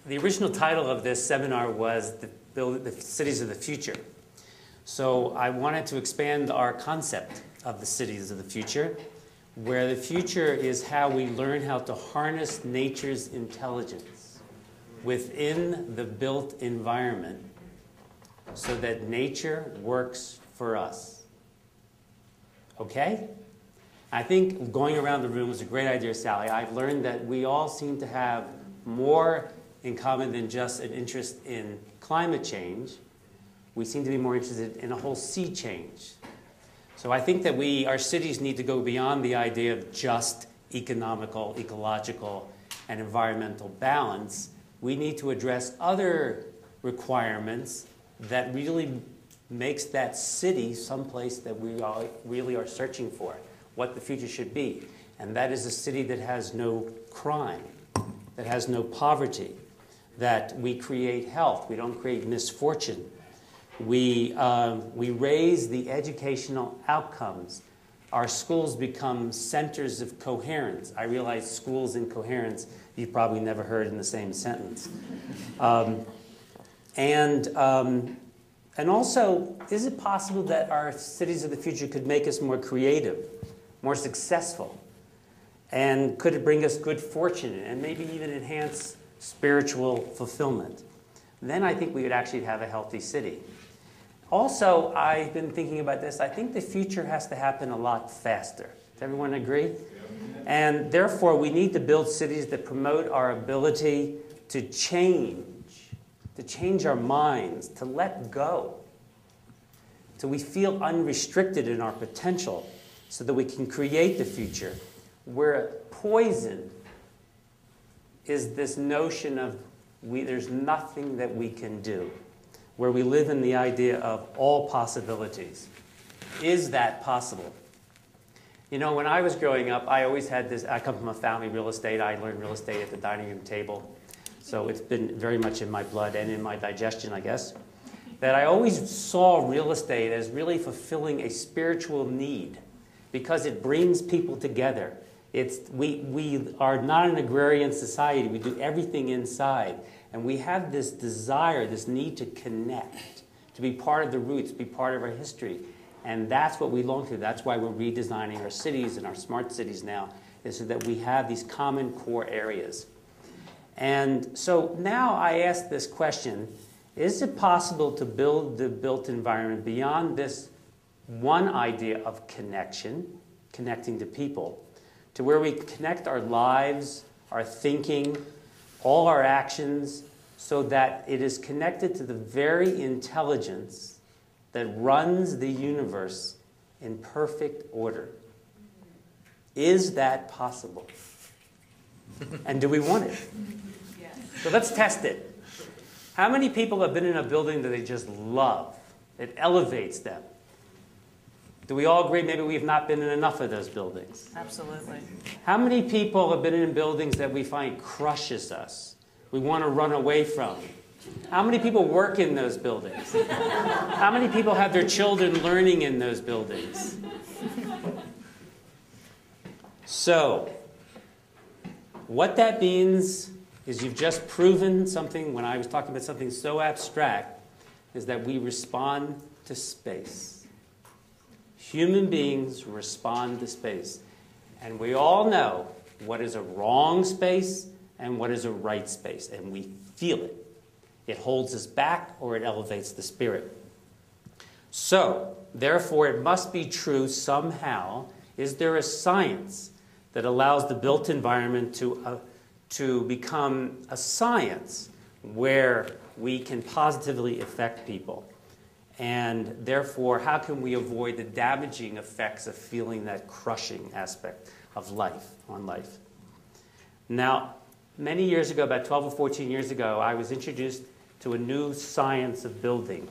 the original title of this seminar was the Cities of the Future. So I wanted to expand our concept of the cities of the future, where the future is how we learn how to harness nature's intelligence within the built environment so that nature works for us. Okay? I think going around the room was a great idea, Sally. I've learned that we all seem to have more in common than just an interest in climate change. We seem to be more interested in a whole sea change. So I think that our cities need to go beyond the idea of just economical, ecological, and environmental balance. We need to address other requirements that really makes that city someplace that we all really are searching for, what the future should be. And that is a city that has no crime, that has no poverty, that we create health, we don't create misfortune. We raise the educational outcomes. Our schools become centers of coherence. I realize schools and coherence you've probably never heard in the same sentence. And also, is it possible that our cities of the future could make us more creative, more successful? And could it bring us good fortune and maybe even enhance spiritual fulfillment? Then I think we would actually have a healthy city. Also, I've been thinking about this. I think the future has to happen a lot faster. Does everyone agree? And therefore, we need to build cities that promote our ability to change our minds, to let go, till we feel unrestricted in our potential so that we can create the future, where poison is this notion of there's nothing that we can do, where we live in the idea of all possibilities. Is that possible? You know, when I was growing up, I always had this, I come from a family real estate. I learned real estate at the dining room table. So it's been very much in my blood and in my digestion, I guess, that I always saw real estate as really fulfilling a spiritual need because it brings people together. We are not an agrarian society. We do everything inside. And we have this desire, this need to connect, to be part of the roots, be part of our history. And that's what we long to. That's why we're redesigning our cities and our smart cities now, is so that we have these common core areas. And so now I ask this question, is it possible to build the built environment beyond this one idea of connection, connecting to people, to where we connect our lives, our thinking, all our actions, so that it is connected to the very intelligence that runs the universe in perfect order? Is that possible? And do we want it? Yes. So let's test it. How many people have been in a building that they just love? It elevates them. Do we all agree maybe we've not been in enough of those buildings? Absolutely. How many people have been in buildings that we find crushes us, we want to run away from? How many people work in those buildings? How many people have their children learning in those buildings? So, what that means is you've just proven something, when I was talking about something so abstract, is that we respond to space. Human beings respond to space. And we all know what is a wrong space and what is a right space. And we feel it. It holds us back or it elevates the spirit. So, therefore, it must be true somehow. Is there a science that allows the built environment to become a science where we can positively affect people? And therefore, how can we avoid the damaging effects of feeling that crushing aspect of life, on life? Now, many years ago, about 12 or 14 years ago, I was introduced to a new science of building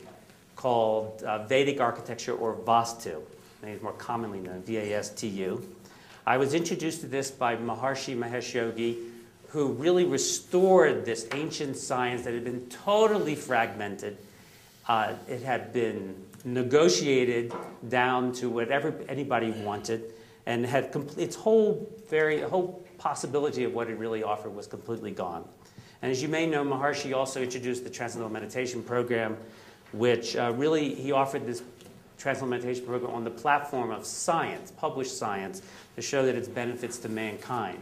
called Vedic Architecture, or Vastu. It's more commonly known, V-A-S-T-U. I was introduced to this by Maharishi Mahesh Yogi, who really restored this ancient science that had been totally fragmented. It had been negotiated down to whatever anybody wanted, and had its whole possibility of what it really offered was completely gone. And as you may know, Maharishi also introduced the Transcendental Meditation program, which really, he offered this Transcendental Meditation program on the platform of science, published science, to show that its benefits to mankind.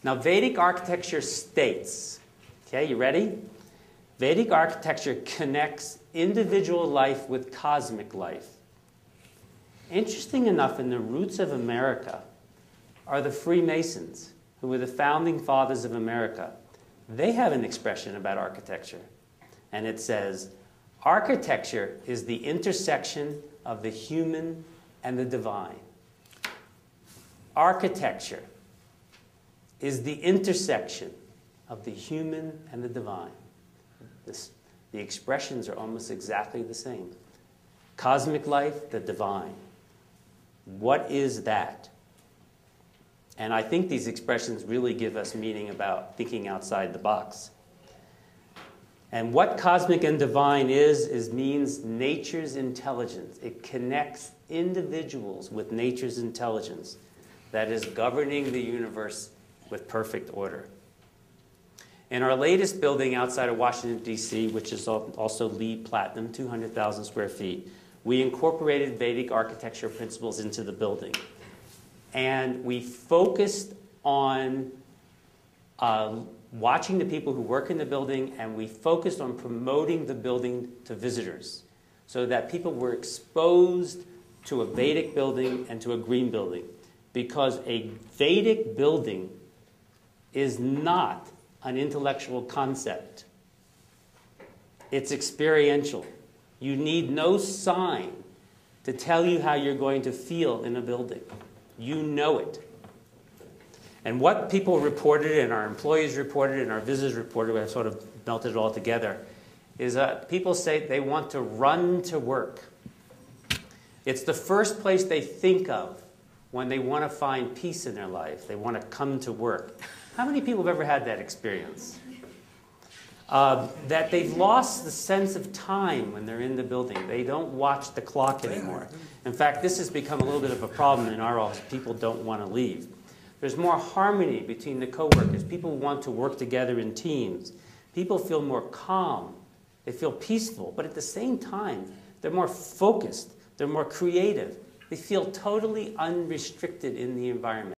Now, Vedic architecture states, okay, you ready? Vedic architecture connects individual life with cosmic life. Interesting enough, in the roots of America are the Freemasons, who were the founding fathers of America. They have an expression about architecture, and it says, architecture is the intersection of the human and the divine. Architecture is the intersection of the human and the divine. The expressions are almost exactly the same. Cosmic life, the divine. What is that? And I think these expressions really give us meaning about thinking outside the box. And what cosmic and divine means nature's intelligence. It connects individuals with nature's intelligence that is governing the universe with perfect order. In our latest building outside of Washington, D.C., which is also LEED Platinum, 200,000 square feet, we incorporated Vedic architecture principles into the building. And we focused on watching the people who work in the building, and we focused on promoting the building to visitors so that people were exposed to a Vedic building and to a green building. Because a Vedic building is not an intellectual concept. It's experiential. You need no sign to tell you how you're going to feel in a building. You know it. And what people reported, and our employees reported, and our visitors reported, I've sort of melted it all together, is people say they want to run to work. It's the first place they think of when they want to find peace in their life. They want to come to work. How many people have ever had that experience? That they've lost the sense of time when they're in the building. They don't watch the clock anymore. In fact, this has become a little bit of a problem in our office. People don't want to leave. There's more harmony between the coworkers. People want to work together in teams. People feel more calm. They feel peaceful. But at the same time, they're more focused. They're more creative. They feel totally unrestricted in the environment.